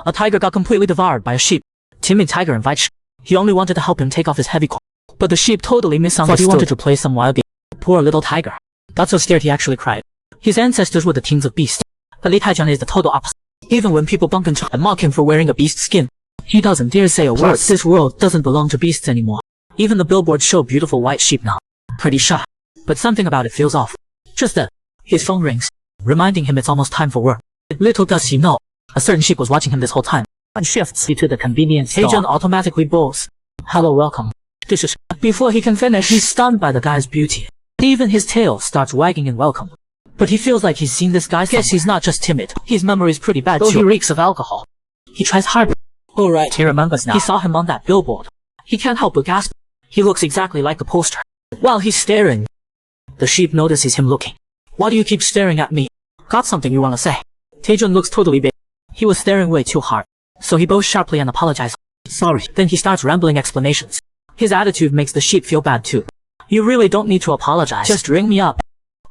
A tiger got completely devoured by a sheep. Timid tiger invites sheep. He only wanted to help him take off his heavy coat. But the sheep totally misunderstood. Thought he wanted to play some wild game. Poor little tiger. Got so scared he actually cried. His ancestors were the kings of beasts. But Li Taijian is the total opposite. Even when people bump into and mock him for wearing a beast skin, he doesn't dare say a word. This world doesn't belong to beasts anymore. Even the billboards show beautiful white sheep now. Pretty shy. But something about it feels off. Just then, his phone rings, reminding him it's almost time for work. Little does he know, a certain sheep was watching him this whole time. And shifts to the convenience store. Agent automatically bows. Hello, welcome. This is... Before he can finish, he's stunned by the guy's beauty. Even his tail starts wagging in welcome. But he feels like he's seen this guy. Guess he's not just timid. His memory's pretty bad too. He reeks of alcohol. He tries hard. Alright, he remembers now. He saw him on that billboard. He can't help but gasp. He looks exactly like the poster. While he's staring, the sheep notices him looking. Why do you keep staring at me? Got something you wanna say? Taejun looks totally big. He was staring way too hard. So he bows sharply and apologizes. Sorry. Then he starts rambling explanations. His attitude makes the sheep feel bad too. You really don't need to apologize. Just ring me up.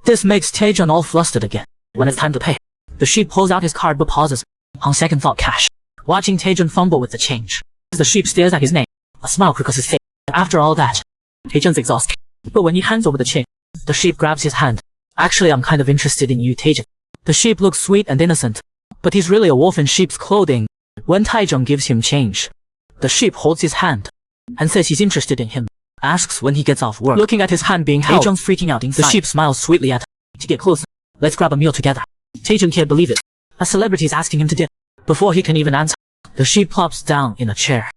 This makes Taejun all flustered again. When it's time to pay, the sheep pulls out his card but pauses. On second thought, cash. Watching Taejun fumble with the change. The sheep stares at his name. A smile crosses his face. After all that, Taejun's exhausted. But when he hands over the change, the sheep grabs his hand. Actually, I'm kind of interested in you, Taejun. The sheep looks sweet and innocent, but he's really a wolf in sheep's clothing. When Taejun gives him change, the sheep holds his hand and says he's interested in him. Asks when he gets off work. Looking at his hand being held, Taejun's freaking out inside. The sheep smiles sweetly at him. To get closer, let's grab a meal together. Taejun can't believe it. A celebrity is asking him to dinner. Before he can even answer, the sheep plops down in a chair.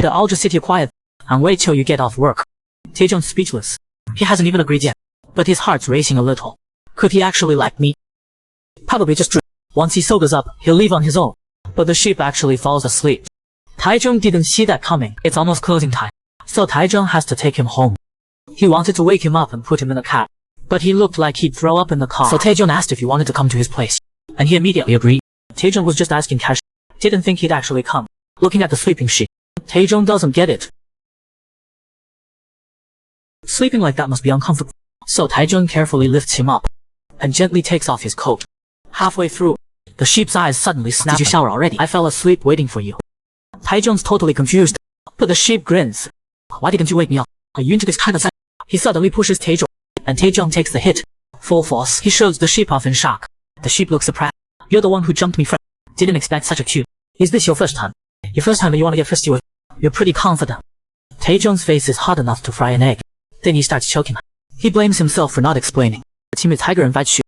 I'll just sit here quiet and wait till you get off work. Taejun's speechless. He hasn't even agreed yet, but his heart's racing a little. Could he actually like me? Probably just true. Once he sobers up, he'll leave on his own. But the sheep actually falls asleep. Taejun didn't see that coming. It's almost closing time, so Taejun has to take him home. He wanted to wake him up and put him in a cab, but he looked like he'd throw up in the car. So Taejun asked if he wanted to come to his place, and he immediately agreed. Taejun was just asking cash. Didn't think he'd actually come. Looking at the sleeping sheep, Taejun doesn't get it. Sleeping like that must be uncomfortable. So Taejun carefully lifts him up and gently takes off his coat. Halfway through, the sheep's eyes suddenly snap. Did you shower already? I fell asleep waiting for you. Taejun's totally confused, but the sheep grins. Why didn't you wake me up? Are you into this kind of sex? He suddenly pushes Taejun, and Taejun takes the hit. Full force. He shows the sheep off in shock. The sheep looks surprised. You're the one who jumped me first. Didn't expect such a cute. Is this your first time? Your first time that you want to get fisty with? You're pretty confident. Taejun's face is hot enough to fry an egg. Then he starts choking. He blames himself for not explaining. The timid tiger invites sheep.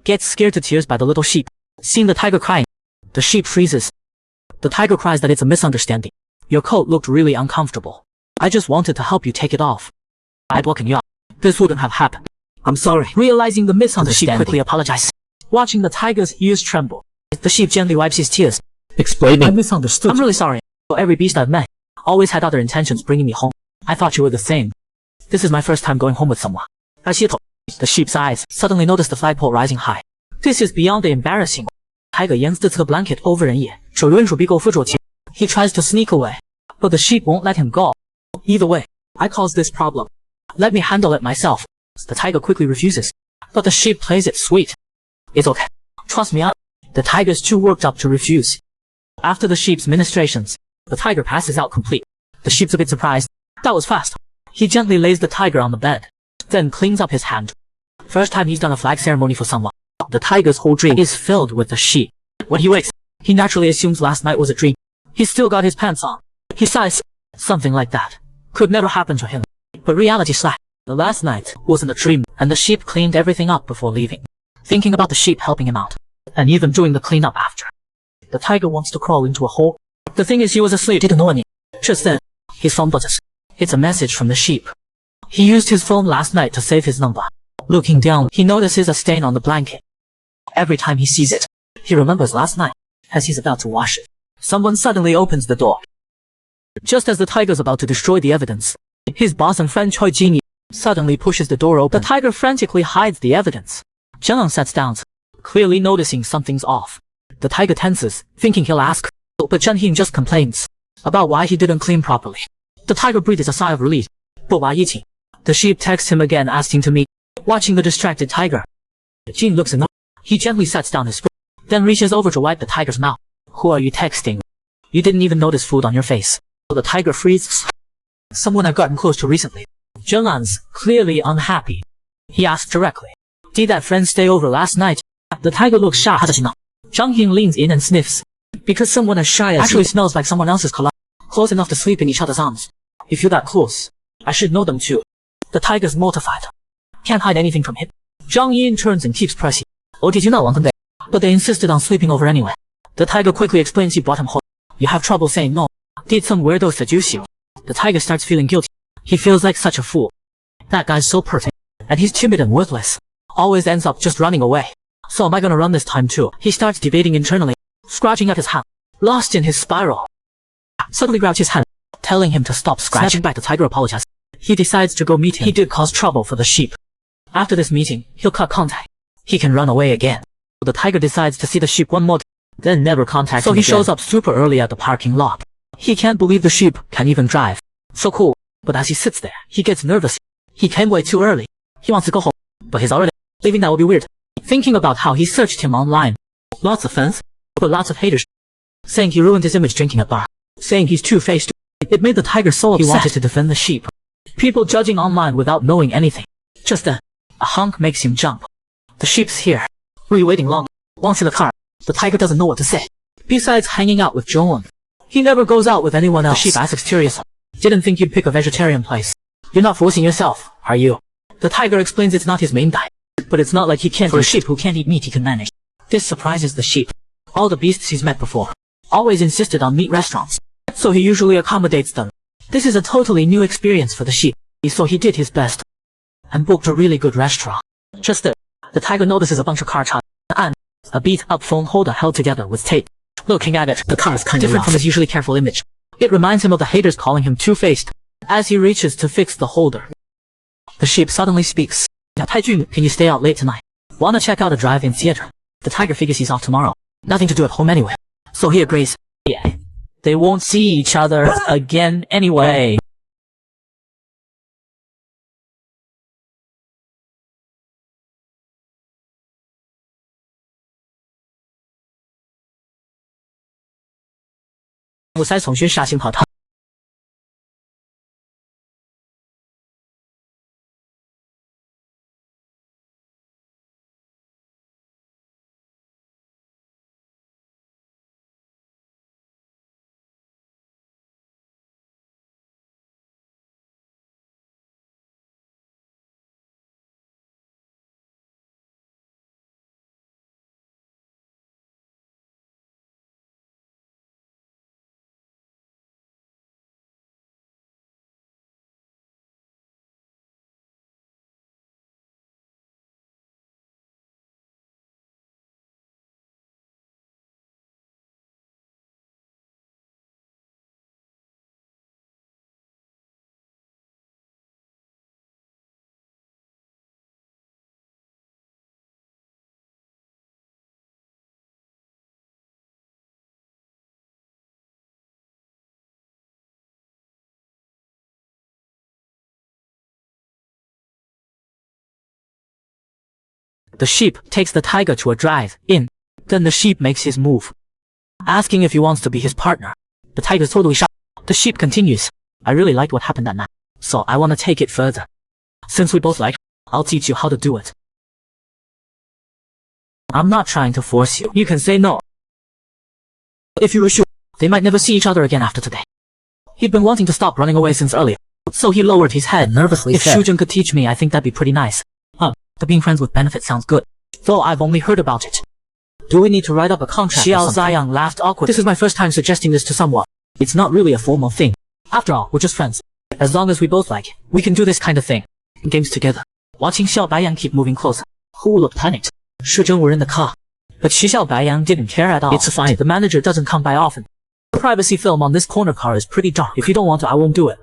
Gets scared to tears by the little sheep. Seeing the tiger crying, the sheep freezes. The tiger cries that it's a misunderstanding. Your coat looked really uncomfortable. I just wanted to help you take it off. I'd woken you up. This wouldn't have happened. I'm sorry. Realizing the misunderstanding, the sheep quickly apologizes. Watching the tiger's ears tremble, the sheep gently wipes his tears. Explaining. I misunderstood. I'm really sorry. For every beast I've met, always had other intentions bringing me home. I thought you were the same. This is my first time going home with someone. The sheep's eyes suddenly noticed the flagpole rising high. This is beyond the embarrassing. Tiger 沿着这个 blanket over 人也，手用手臂够扶住前。He tries to sneak away, but the sheep won't let him go. Either way, I cause this problem. Let me handle it myself. The tiger quickly refuses, but the sheep plays it sweet. It's okay. Trust me. The tiger's too worked up to refuse. After the sheep's ministrations, the tiger passes out complete. The sheep's a bit surprised. That was fast. He gently lays the tiger on the bed, then cleans up his hand. First time he's done a flag ceremony for someone. The tiger's whole dream is filled with the sheep. When he wakes, he naturally assumes last night was a dream. He's still got his pants on. He sighs. Something like that could never happen to him. But reality slapped. The last night wasn't a dream, and the sheep cleaned everything up before leaving. Thinking about the sheep helping him out, and even doing the cleanup after. The tiger wants to crawl into a hole. The thing is he was asleep, didn't know any. Just then, his phone buzzes. It's a message from the sheep. He used his phone last night to save his number. Looking down, he notices a stain on the blanket. Every time he sees it, he remembers last night. As he's about to wash it, someone suddenly opens the door. Just as the tiger's about to destroy the evidence, his boss and friend Choi Jin suddenly pushes the door open. The tiger frantically hides the evidence. Zhang sits down, clearly noticing something's off. The tiger tenses, thinking he'll ask, but Zhang Hing just complains about why he didn't clean properly. The tiger breathes a sigh of relief. But while eating, the sheep texts him again asking to meet. Watching the distracted tiger, Jin looks enough. He gently sets down his foot, then reaches over to wipe the tiger's mouth. Who are you texting? You didn't even notice food on your face. The tiger freezes. Someone I've gotten close to recently. Zhenglan's clearly unhappy. He asked directly. Did that friend stay over last night? The tiger looks shocked. Zhang Ying leans in and sniffs. Because someone as shy as actually smells like someone else's cologne. Close enough to sleep in each other's arms. If you're that close, I should know them too. The tiger's mortified. Can't hide anything from him. Zhang Yin turns and keeps pressing. Oh, did you not want them there? But they insisted on sleeping over anyway. The tiger quickly explains he brought him home. You have trouble saying no. Did some weirdo seduce you? The tiger starts feeling guilty. He feels like such a fool. That guy's so perfect. And he's timid and worthless. Always ends up just running away. So am I gonna run this time too? He starts debating internally. Scratching at his hand. Lost in his spiral. Suddenly grabs his hand. Telling him to stop scratching. Snapping back, the tiger apologizes. He decides to go meet him. He did cause trouble for the sheep. After this meeting, he'll cut contact. He can run away again. The tiger decides to see the sheep one more time, then never contact him again. So he shows up super early at the parking lot. He can't believe the sheep can even drive. So cool. But as he sits there, he gets nervous. He came way too early. He wants to go home. But he's already leaving. That would be weird. Thinking about how he searched him online. Lots of fans, but lots of haters. Saying he ruined his image drinking at bar. Saying he's two-faced. It made the tiger so upset. He wanted to defend the sheep. People judging online without knowing anything. Just then, a honk makes him jump. The sheep's here. Were you waiting long? Once in the car, the tiger doesn't know what to say. Besides hanging out with Zhongwen, he never goes out with anyone else. The sheep asks curious. Didn't think you'd pick a vegetarian place. You're not forcing yourself, are you? The tiger explains it's not his main diet. But it's not like he can't. For a sheep who can't eat meat, he can manage. This surprises the sheep. All the beasts he's met before always insisted on meat restaurants. So he usually accommodates them. This is a totally new experience for the sheep. So he did his best. And booked a really good restaurant. Just there, the tiger notices a bunch of car charts and a beat-up phone holder held together with tape. Looking at it, the car is kind of different from his usually careful image. It reminds him of the haters calling him two-faced. As he reaches to fix the holder, the sheep suddenly speaks. Taijun, can you stay out late tonight? Wanna check out a drive-in theater? The tiger figures he's off tomorrow. Nothing to do at home anyway. So he agrees. Yeah. They won't see each other again anyway.我才从学杀青跑他。The sheep takes the tiger to a drive-in. Then the sheep makes his move, asking if he wants to be his partner. The tiger's totally shocked. The sheep continues. I really liked what happened that night, so I want to take it further. Since we both like, I'll teach you how to do it. I'm not trying to force you. You can say no. If you were sure, they might never see each other again after today. He'd been wanting to stop running away since earlier, so he lowered his head nervously. If Shujun could teach me, I think that'd be pretty nice. The being friends with benefits sounds good, though I've only heard about it. Do we need to write up a contract? Xiao Ziyang laughed awkwardly. This is my first time suggesting this to someone. It's not really a formal thing. After all, we're just friends. As long as we both like it, we can do this kind of thing. Games together. Watching Xiao Baiyang keep moving closer, Hu looked panicked. Shuzhen were in the car, but Xiao Baiyang didn't care at all. It's fine. The manager doesn't come by often. The privacy film on this corner car is pretty dark. If you don't want to, I won't do it.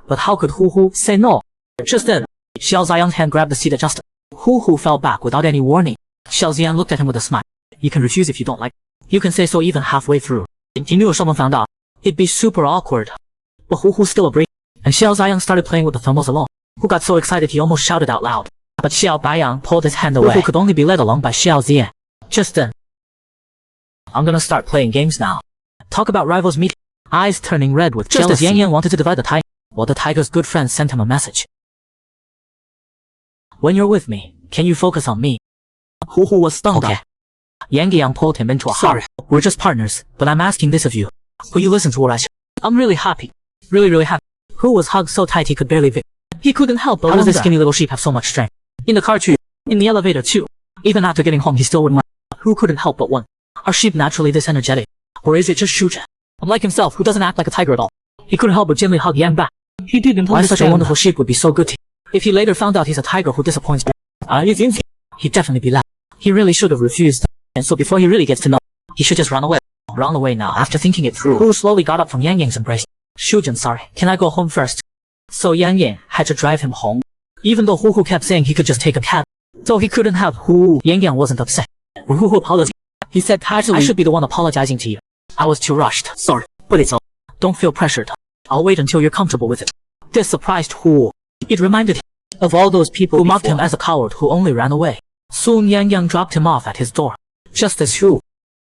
But how could Hu say no? Just then, Xiao Ziyang's hand grabbed the seat adjuster. Hu fell back without any warning. Xiao Ziyan looked at him with a smile. You can refuse if you don't like. You can say so even halfway through. He knew if someone found out, it'd be super awkward. But Hu still agreed. And Xiao Ziyang started playing with the thermos alone. Hu got so excited he almost shouted out loud. But Xiao Baiyang pulled his hand away. Hu could only be led along by Xiao Ziyan. Just then, I'm gonna start playing games now. Talk about rivals meet. Eyes turning red with jealousy. Just as Yang Yang wanted to divide the tiger, well, the tiger's good friend sent him a message. When you're with me, can you focus on me? Hu Hu was stung. Okay. Yang Yang pulled him into a hug. Sorry, we're just partners, but I'm asking this of you. Will you listen to what I say? I'm really happy. Really happy. Hu was hugged so tight he could barely fit. He couldn't help but wonder. How does this skinny little sheep have so much strength? In the car too. In the elevator too. Even after getting home he still wouldn't laugh. Who couldn't help but wonder. Are sheep naturally this energetic? Or is it just Shuja? Unlike himself, who doesn't act like a tiger at all. He couldn't help but gently hug Yang back. He didn't understand why such a wonderful sheep would be so good to him. If he later found out he's a tiger who disappoints he'd definitely be laughing. He really should have refused. And so before he really gets to know, he should just run away. Run away now. After thinking it through, Hu slowly got up from Yang Yang's embrace. Shujin, sorry, can I go home first? So Yang Yang had to drive him home. Even though Hu Hu kept saying he could just take a cab. So he couldn't have Hu. Yang Yang wasn't upset. When Hu Hu apologized, he said casually, I should be the one apologizing to you. I was too rushed. Sorry, but it's all. Don't feel pressured. I'll wait until you're comfortable with it. This surprised Hu. It reminded him of all those people who mocked him as a coward who only ran away. Soon Yang Yang dropped him off at his door. Just as Hu.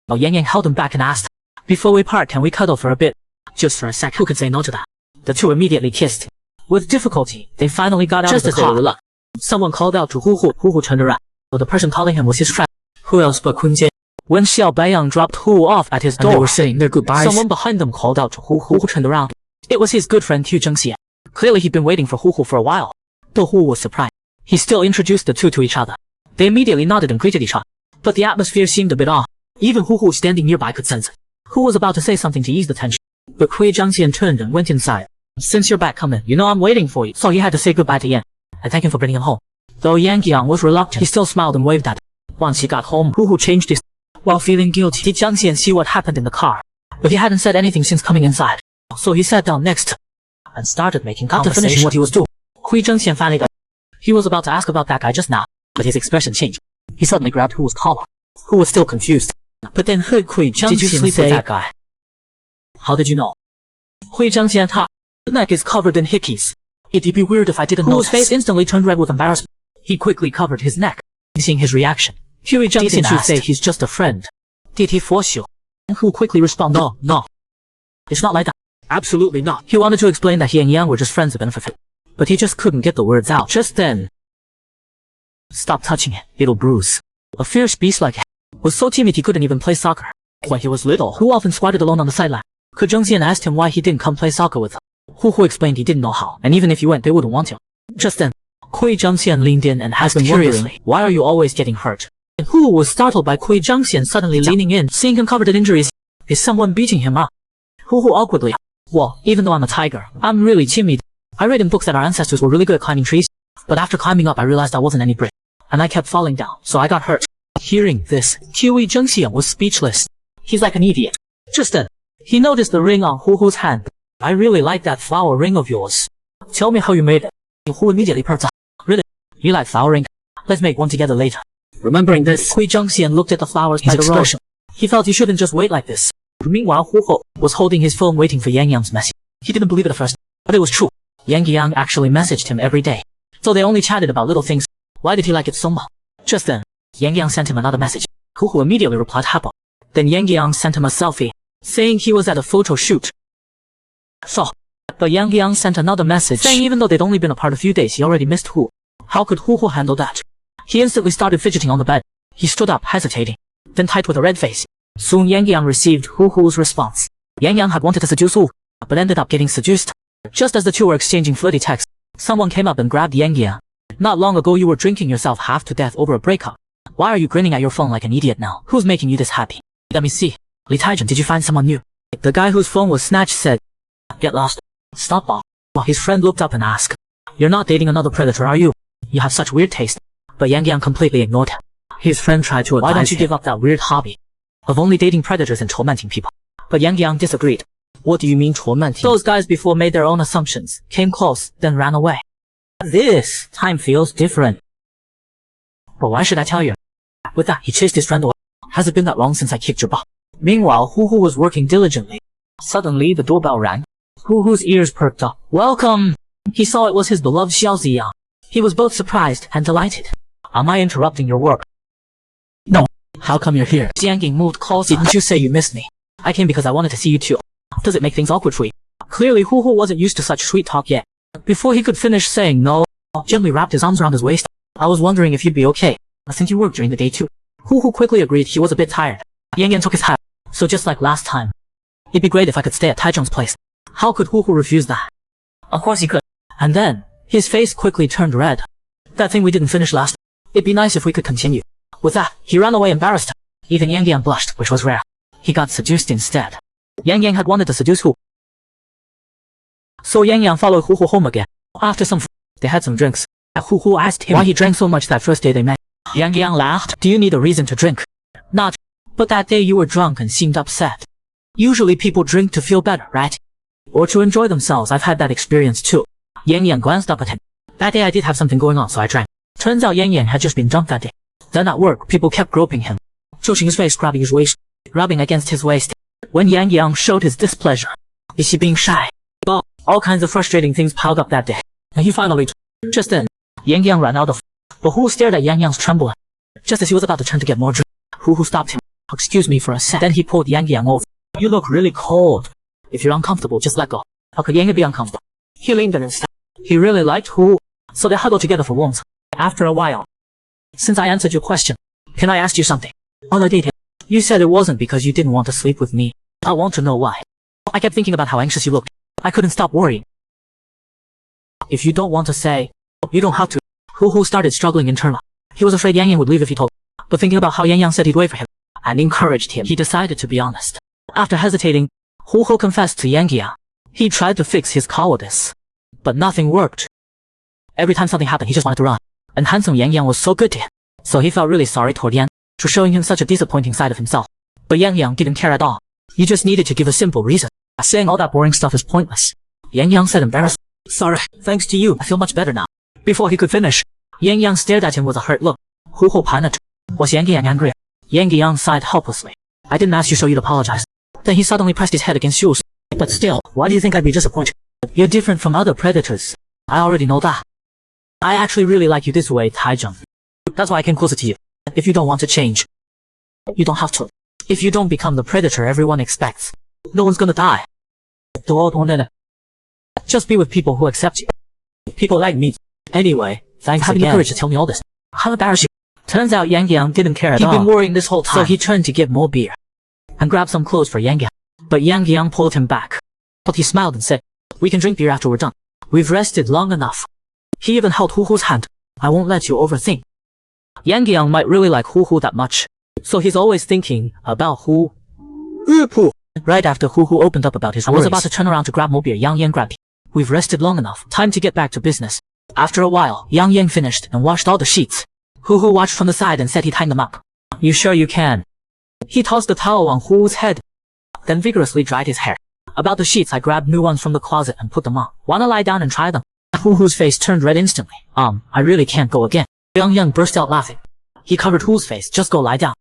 While Yang Yang held him back and asked, before we part, can we cuddle for a bit? Just for a sec. Who could say no to that? The two immediately kissed. With difficulty, they finally got out of the car. Someone called out to Hu Hu. Hu Hu turned around. But the person calling him was his friend. Who else but Kun Jian? When Xiao Baiyang dropped Hu off at his door, and they were saying their goodbyes, someone behind them called out to Hu Hu. Hu Hu turned around. It was his good friend Hu Zhengxian. Clearly he'd been waiting for Hu Hu for a while. Though Hu was surprised, he still introduced the two to each other. They immediately nodded and greeted each other. But the atmosphere seemed a bit off. Even Hu Hu standing nearby could sense it. Hu was about to say something to ease the tension. But Kui Zhangxian turned and went inside. Since you're back, come in. You know I'm waiting for you. So he had to say goodbye to Yan and thank him for bringing him home. Though Yang Yang was reluctant, he still smiled and waved at him. Once he got home, Hu Hu changed his. While feeling guilty, did Zhangxian see what happened in the car? But he hadn't said anything since coming inside. So he sat down next and started making conversation. After finishing what he was doing, Kui Zhangxian finally got. He was about to ask about that guy just now, but his expression changed. He suddenly grabbed Hu's collar. Hu was still confused, but then heard Kui Zhangxian did you sleep with that guy? How did you know? Kui Zhangxian thought, the neck is covered in hickeys. It'd be weird if I didn't know. Hu's face instantly turned red with embarrassment. He quickly covered his neck. Seeing his reaction, Kui Zhangxian asked, say he's just a friend. Did he force you? Hu quickly responded, no. It's not like that. Absolutely not. He wanted to explain that he and Yang were just friends of benefit, but he just couldn't get the words out. Just then, stop touching it, it'll bruise. A fierce beast like him was so timid he couldn't even play soccer. When he was little, Hu often squatted alone on the sideline. Kui Zhangxian asked him why he didn't come play soccer with them. Hu explained he didn't know how, and even if he went, they wouldn't want him. Just then, Kui Zhangxian leaned in and asked curiously, why are you always getting hurt? And Hu was startled by Kui Zhangxian suddenly leaning in, seeing him covered in injuries. Is someone beating him up? Hu awkwardly, well, even though I'm a tiger, I'm really timid. I read in books that our ancestors were really good at climbing trees, but after climbing up I realized I wasn't any brick, and I kept falling down, so I got hurt. Hearing this, Kui Zhangxian was speechless. He's like an idiot. Just then, he noticed the ring on Hu Hu's hand. I really like that flower ring of yours. Tell me how you made it. Hu immediately perked up. Really? You like flower ring? Let's make one together later. Remembering this, Kui Zhangxian looked at the flowers by the road. He felt he shouldn't just wait like this. Meanwhile, Hu Hu was holding his phone waiting for Yang Yang's message. He didn't believe it at first, but it was true. Yang Yang actually messaged him every day. So they only chatted about little things. Why did he like it so much? Just then, Yang Yang sent him another message. Hu Hu immediately replied happy. Then Yang Yang sent him a selfie, saying he was at a photo shoot. So, but Yang Yang sent another message, saying even though they'd only been apart a few days, he already missed Hu. How could Hu Hu handle that? He instantly started fidgeting on the bed. He stood up, hesitating, then typed with a red face. Soon Yang Yang received Hu Hu's response. Yang Yang had wanted to seduce Hu, but ended up getting seduced. Just as the two were exchanging flirty texts, someone came up and grabbed Yang Yang. Not long ago you were drinking yourself half to death over a breakup. Why are you grinning at your phone like an idiot now? Who's making you this happy? Let me see. Li Taijun, did you find someone new? The guy whose phone was snatched said, get lost. Stop all. While his friend looked up and asked, you're not dating another predator, are you? You have such weird taste. But Yang Yang completely ignored him. His friend tried to advise him. Why don't you give up that weird hobby of only dating predators and tormenting people? But Yang Yang disagreed. What do you mean tormenting? Those guys before made their own assumptions, came close, then ran away. This time feels different. But why should I tell you? With that, he chased his friend away. Has it been that long since I kicked your butt? Meanwhile, Hu Hu was working diligently. Suddenly, the doorbell rang. Hu Hu's ears perked up. Welcome! He saw it was his beloved Xiao Ziyang. He was both surprised and delighted. Am I interrupting your work? No. How come you're here? Yang Ying moved closer. Didn't you say you missed me? I came because I wanted to see you too. Does it make things awkward for you? Clearly Hu Hu wasn't used to such sweet talk yet. Before he could finish saying no, gently wrapped his arms around his waist. I was wondering if you'd be okay, since you worked during the day too. Hu Hu quickly agreed he was a bit tired. Yang Yang took his hat. So just like last time, it'd be great if I could stay at Taizhong's place. How could Hu Hu refuse that? Of course he could. And then, his face quickly turned red. That thing we didn't finish last. It'd be nice if we could continue. With that, he ran away embarrassed. Even Yang Yang blushed, which was rare. He got seduced instead. Yang Yang had wanted to seduce Hu. So Yang Yang followed Hu Hu home again. After some they had some drinks. Hu Hu asked him why he drank so much that first day they met. Yang Yang laughed. Do you need a reason to drink? Not. But that day you were drunk and seemed upset. Usually people drink to feel better, right? Or to enjoy themselves. I've had that experience too. Yang Yang glanced up at him. That day I did have something going on, so I drank. Turns out Yang Yang had just been drunk that day. Then at work, people kept groping him, touching his face, grabbing his waist, rubbing against his waist. When Yang Yang showed his displeasure, is he being shy? But all kinds of frustrating things piled up that day. And he finally just then, Yang Yang ran out of. But Hu stared at Yang Yang's trembling. Just as he was about to turn to get more drink, Hu stopped him. Excuse me for a sec. Then he pulled Yang Yang over. You look really cold. If you're uncomfortable, just let go. How could Yang Yang be uncomfortable? He leaned in instead. He really liked Hu, so they huddled together for warmth. After a while, since I answered your question, can I ask you something? On a date, you said it wasn't because you didn't want to sleep with me. I want to know why. I kept thinking about how anxious you looked. I couldn't stop worrying. If you don't want to say, you don't have to. Hu started struggling internally. He was afraid Yang Yang would leave if he told. But thinking about how Yang Yang said he'd wait for him and encouraged him, he decided to be honest. After hesitating, Hu confessed to Yang Yang. He tried to fix his cowardice, but nothing worked. Every time something happened, he just wanted to run. And handsome Yang Yang was so good to him, so he felt really sorry toward Yang for showing him such a disappointing side of himself. But Yang Yang didn't care at all. You just needed to give a simple reason. Saying all that boring stuff is pointless. Yang Yang said embarrassed. Sorry, thanks to you, I feel much better now. Before he could finish, Yang Yang stared at him with a hurt look. Hu panicked. Was Yang Yang angry? Yang Yang sighed helplessly. I didn't ask you so you'd apologize. Then he suddenly pressed his head against Shu's. But still, why do you think I'd be disappointed? You're different from other predators. I already know that. I actually really like you this way, Taizhong. That's why I came closer to you. If you don't want to change, you don't have to. If you don't become the predator everyone expects, no one's gonna die. Just be with people who accept you. People like me. Anyway, thanks for having the courage to tell me all this. How embarrassing. Turns out Yang Yang didn't care at all. He'd been worrying this whole time, so he turned to get more beer and grabbed some clothes for Yang Yang. But Yang Yang pulled him back. But he smiled and said, we can drink beer after we're done. We've rested long enough. He even held Hu-Hu's hand. I won't let you overthink. Yang Yang might really like Hu-Hu that much, so he's always thinking about Hu. Right after Hu-Hu opened up about his worries, I was about to turn around to grab more beer. Yang Yang grabbed. We've rested long enough. Time to get back to business. After a while, Yang Yang finished and washed all the sheets. Hu-Hu watched from the side and said he'd hang them up. You sure you can? He tossed the towel on Hu-Hu's head, then vigorously dried his hair. About the sheets, I grabbed new ones from the closet and put them on. Wanna lie down and try them? Hu-Hu's face turned red instantly. I really can't go again. Yang Yang burst out laughing. He covered Hu's face. Just go lie down.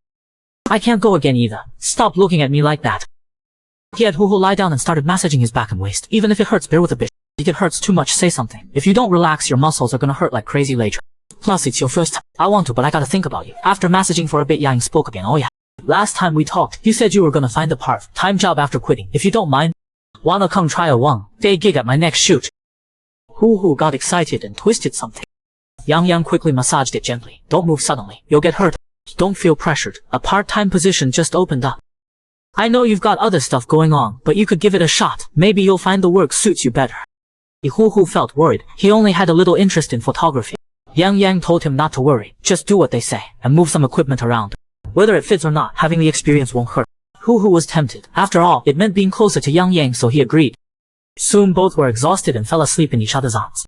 I can't go again either. Stop looking at me like that. He had Hu lie down and started massaging his back and waist. Even if it hurts, bear with a bit. If it hurts too much, say something. If you don't relax, your muscles are gonna hurt like crazy later. Plus, it's your first time. I want to, but I gotta think about you. After massaging for a bit, Yang spoke again. Oh yeah. Last time we talked, you said you were gonna find a part-time job after quitting. If you don't mind, wanna come try a one-day gig at my next shoot? Hu got excited and twisted something. Yang Yang quickly massaged it gently. Don't move suddenly. You'll get hurt. Don't feel pressured. A part-time position just opened up. I know you've got other stuff going on, but you could give it a shot. Maybe you'll find the work suits you better. Hu felt worried. He only had a little interest in photography. Yang Yang told him not to worry. Just do what they say and move some equipment around. Whether it fits or not, having the experience won't hurt. Hu was tempted. After all, it meant being closer to Yang Yang, so he agreed. Soon both were exhausted and fell asleep in each other's arms.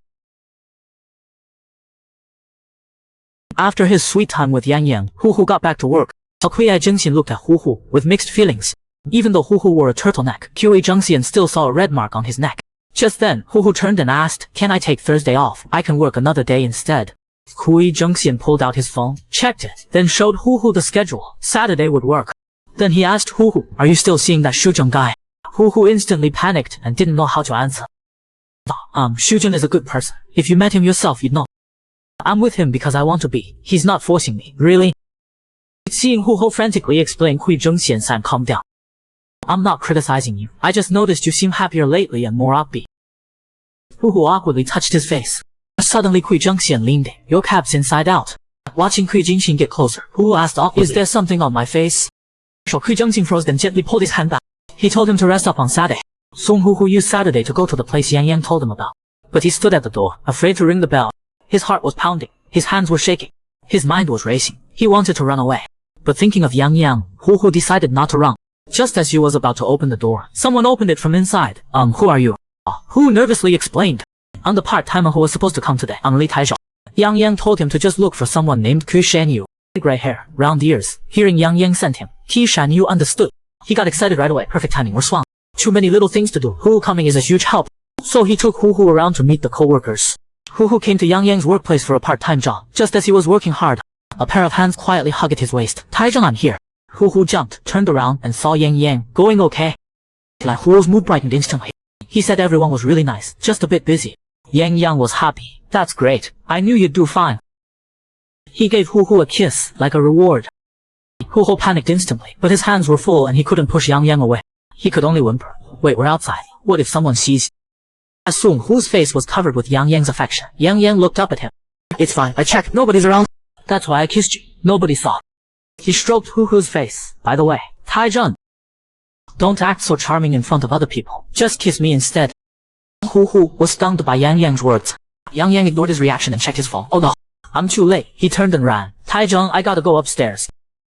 After his sweet time with Yang Yang, Hu got back to work. Kui Zhengxian looked at Hu with mixed feelings. Even though Hu wore a turtleneck, Kui Zhengxian still saw a red mark on his neck. Just then, Hu turned and asked, can I take Thursday off? I can work another day instead. Kui Zhengxian pulled out his phone, checked it, then showed Hu the schedule. Saturday would work. Then he asked Hu, are you still seeing that Shuzheng guy? Hu instantly panicked and didn't know how to answer. Shuzheng is a good person. If you met him yourself, you'd know. I'm with him because I want to be. He's not forcing me. Really? Seeing Hu Hou frantically explain, Hui Zheng xian calm down. I'm not criticizing you. I just noticed you seem happier lately and more upbeat. Hu Hu awkwardly touched his face. Suddenly Hui Zheng leaned in. Your cap's inside out. Watching Hui Jingxin get closer, Hu Hu asked awkwardly, is there something on my face? Hui Zheng froze then gently pulled his hand back. He told him to rest up on Saturday. Soon Hu Hu used Saturday to go to the place Yang Yang told him about. But he stood at the door, afraid to ring the bell. His heart was pounding. His hands were shaking. His mind was racing. He wanted to run away. But thinking of Yang Yang, Hu Hu decided not to run. Just as he was about to open the door, someone opened it from inside. Who are you? Hu nervously explained. I'm the part-timer who was supposed to come today. I'm Li Taizhou. Yang Yang told him to just look for someone named Qu Shanyu. Gray hair, round ears. Hearing Yang Yang sent him, Qu Shanyu understood. He got excited right away. Perfect timing, we're swamped. Too many little things to do. Hu coming is a huge help. So he took Hu Hu around to meet the co-workers. Hu Hu came to Yang Yang's workplace for a part-time job. Just as he was working hard, a pair of hands quietly hugged his waist. Taizheng, I'm here. Hu Hu jumped, turned around, and saw Yang Yang. Going okay? Like Hu Hu's mood brightened instantly. He said everyone was really nice, just a bit busy. Yang Yang was happy. That's great. I knew you'd do fine. He gave Hu Hu a kiss, like a reward. Hu Hu panicked instantly, but his hands were full and he couldn't push Yang Yang away. He could only whimper. Wait, we're outside. What if someone sees? As soon Hu's face was covered with Yang Yang's affection, Yang Yang looked up at him. It's fine, I checked, nobody's around. That's why I kissed you. Nobody saw. He stroked Hu Hu's face. By the way, Taizheng, don't act so charming in front of other people. Just kiss me instead. Hu Hu was stunned by Yang Yang's words. Yang Yang ignored his reaction and checked his phone. Oh no, I'm too late. He turned and ran. Taizheng, I gotta go upstairs.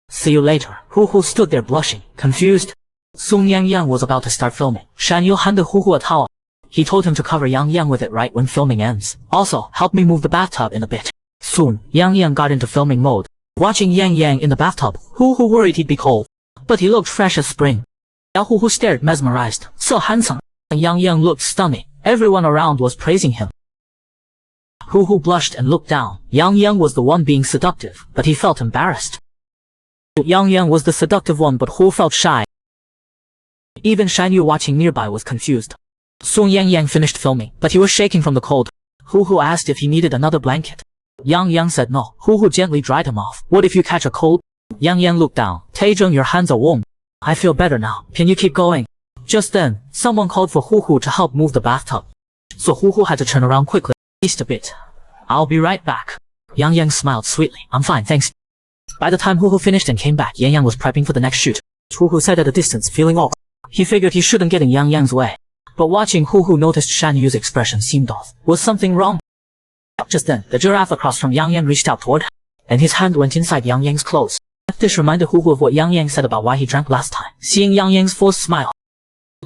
See you later. Hu Hu stood there blushing, confused. Soon Yang Yang was about to start filming. Shan Yu handed Hu Hu a towel. He told him to cover Yang Yang with it right when filming ends. Also, help me move the bathtub in a bit. Soon, Yang Yang got into filming mode. Watching Yang Yang in the bathtub, Hu Hu worried he'd be cold. But he looked fresh as spring. Hu Hu stared mesmerized. So handsome. Yang Yang looked stunning. Everyone around was praising him. Hu Hu blushed and looked down. Yang Yang was the one being seductive, but he felt embarrassed. Yang Yang was the seductive one, but Hu felt shy. Even Shan Yu watching nearby was confused. Soon Yang Yang finished filming, but he was shaking from the cold. Hu Hu asked if he needed another blanket. Yang Yang said no. Hu Hu gently dried him off. What if you catch a cold? Yang Yang looked down. Taizheng, your hands are warm. I feel better now. Can you keep going? Just then, someone called for Hu Hu to help move the bathtub. So Hu Hu had to turn around quickly. Just a bit. I'll be right back. Yang Yang smiled sweetly. I'm fine, thanks. By the time Hu Hu finished and came back, Yang Yang was prepping for the next shoot. Hu Hu sat at a distance, feeling awkward. He figured he shouldn't get in Yang Yang's way. But watching Hu Hu noticed Shan Yu's expression seemed off. Was something wrong? Just then, the giraffe across from Yang Yang reached out toward him, and his hand went inside Yang Yang's clothes. This reminded Hu Hu of what Yang Yang said about why he drank last time. Seeing Yang Yang's forced smile,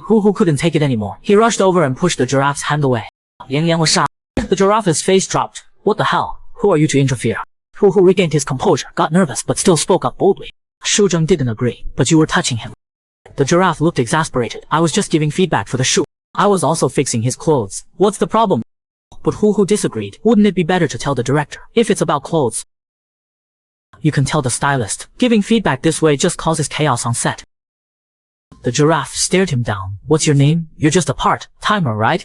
Hu Hu couldn't take it anymore. He rushed over and pushed the giraffe's hand away. Yang Yang was shocked. The giraffe's face dropped. What the hell? Who are you to interfere? Hu Hu regained his composure, got nervous, but still spoke up boldly. Shu Zheng didn't agree, but you were touching him. The giraffe looked exasperated. I was just giving feedback for the shoot. I was also fixing his clothes. What's the problem? But Hu Hu disagreed. Wouldn't it be better to tell the director, if it's about clothes? You can tell the stylist. Giving feedback this way just causes chaos on set. The giraffe stared him down. What's your name? You're just a part-timer, right?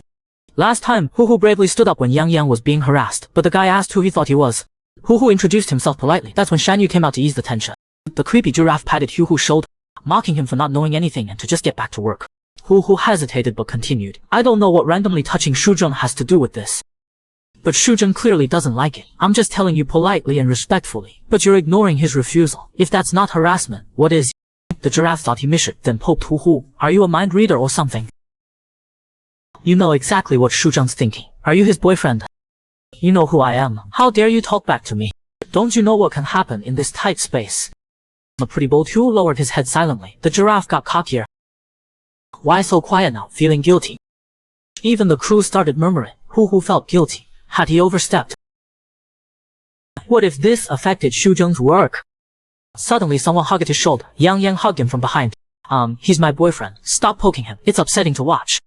Last time, Hu Hu bravely stood up when Yang Yang was being harassed, but the guy asked who he thought he was. Hu Hu introduced himself politely. That's when Shan Yu came out to ease the tension. The creepy giraffe patted Hu Hu's shoulder, mocking him for not knowing anything and to just get back to work. Hu Hu hesitated but continued. I don't know what randomly touching Shu Zheng has to do with this. But Shu Zheng clearly doesn't like it. I'm just telling you politely and respectfully. But you're ignoring his refusal. If that's not harassment, what is? The giraffe thought he measured, then poked Hu Hu. Are you a mind reader or something? You know exactly what Shu Zheng's thinking. Are you his boyfriend? You know who I am. How dare you talk back to me? Don't you know what can happen in this tight space? The pretty bold Hu lowered his head silently. The giraffe got cockier. Why so quiet now, feeling guilty? Even the crew started murmuring. Hu Hu felt guilty. Had he overstepped? What if this affected Shu Zheng's work? Suddenly someone hugged his shoulder. Yang Yang hugged him from behind. He's my boyfriend. Stop poking him. It's upsetting to watch.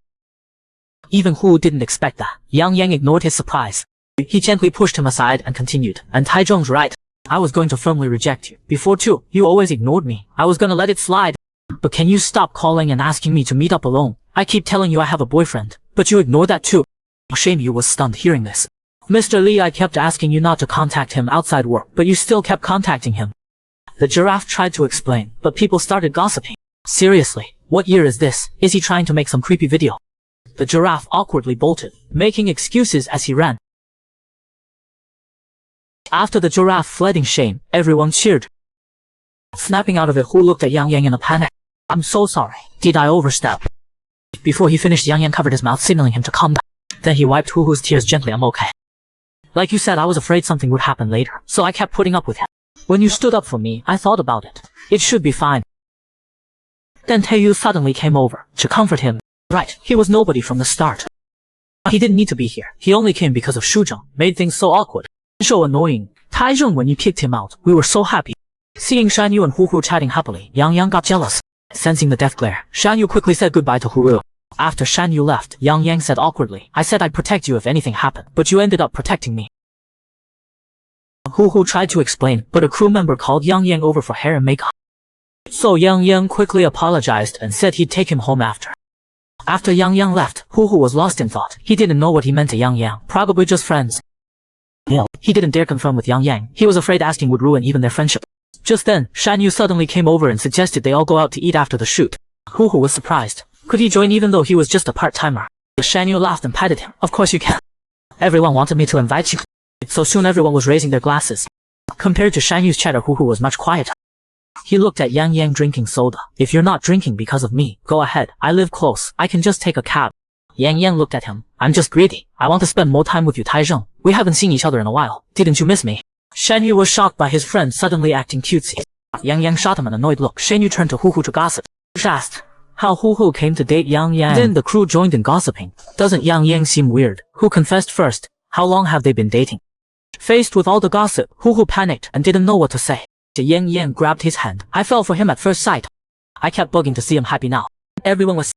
Even Hu didn't expect that. Yang Yang ignored his surprise. He gently pushed him aside and continued. And Taizheng's right. I was going to firmly reject you. Before too, you always ignored me. I was gonna let it slide. But can you stop calling and asking me to meet up alone? I keep telling you I have a boyfriend, but you ignore that too. Shame you was stunned hearing this. Mr. Li, I kept asking you not to contact him outside work, but you still kept contacting him. The giraffe tried to explain, but people started gossiping. Seriously, what year is this? Is he trying to make some creepy video? The giraffe awkwardly bolted, making excuses as he ran. After the giraffe fled in shame, everyone cheered. Snapping out of it, Hu looked at Yang Yang in a panic. I'm so sorry. Did I overstep? Before he finished, Yang Yang covered his mouth, signaling him to calm down. Then he wiped Hu Hu's tears gently. I'm okay. Like you said, I was afraid something would happen later, so I kept putting up with him. When you stood up for me, I thought about it. It should be fine. Then Taeyu suddenly came over to comfort him. Right, he was nobody from the start. He didn't need to be here. He only came because of Shuzheng, made things so awkward. So annoying. Taizheng, when you kicked him out, we were so happy. Seeing Shan Yu and Hu Hu chatting happily, Yang Yang got jealous. Sensing the death glare, Shan Yu quickly said goodbye to Hu Hu. After Shan Yu left, Yang Yang said awkwardly, I said I'd protect you if anything happened, but you ended up protecting me. Hu Hu tried to explain, but a crew member called Yang Yang over for hair and makeup. So Yang Yang quickly apologized and said he'd take him home after. After Yang Yang left, Hu Hu was lost in thought. He didn't know what he meant to Yang Yang, probably just friends. He didn't dare confirm with Yang Yang. He was afraid asking would ruin even their friendship. Just then, Shan Yu suddenly came over and suggested they all go out to eat after the shoot. Hu Hu was surprised. Could he join even though he was just a part-timer? Shan Yu laughed and patted him. Of course you can. Everyone wanted me to invite you. So soon everyone was raising their glasses. Compared to Shan Yu's chatter, Hu Hu was much quieter. He looked at Yang Yang drinking soda. If you're not drinking because of me, go ahead. I live close. I can just take a cab. Yang Yang looked at him. I'm just greedy. I want to spend more time with you, Taizheng. We haven't seen each other in a while. Didn't you miss me? Shan Yu was shocked by his friend suddenly acting cutesy. Yang Yang shot him an annoyed look. Shan Yu turned to Hu Hu to gossip. She asked how Hu Hu came to date Yang Yang. Then the crew joined in gossiping. Doesn't Yang Yang seem weird? Who confessed first? How long have they been dating? Faced with all the gossip, Hu Hu panicked and didn't know what to say. Yang Yang grabbed his hand. I fell for him at first sight. I kept bugging to see him happy now. Everyone was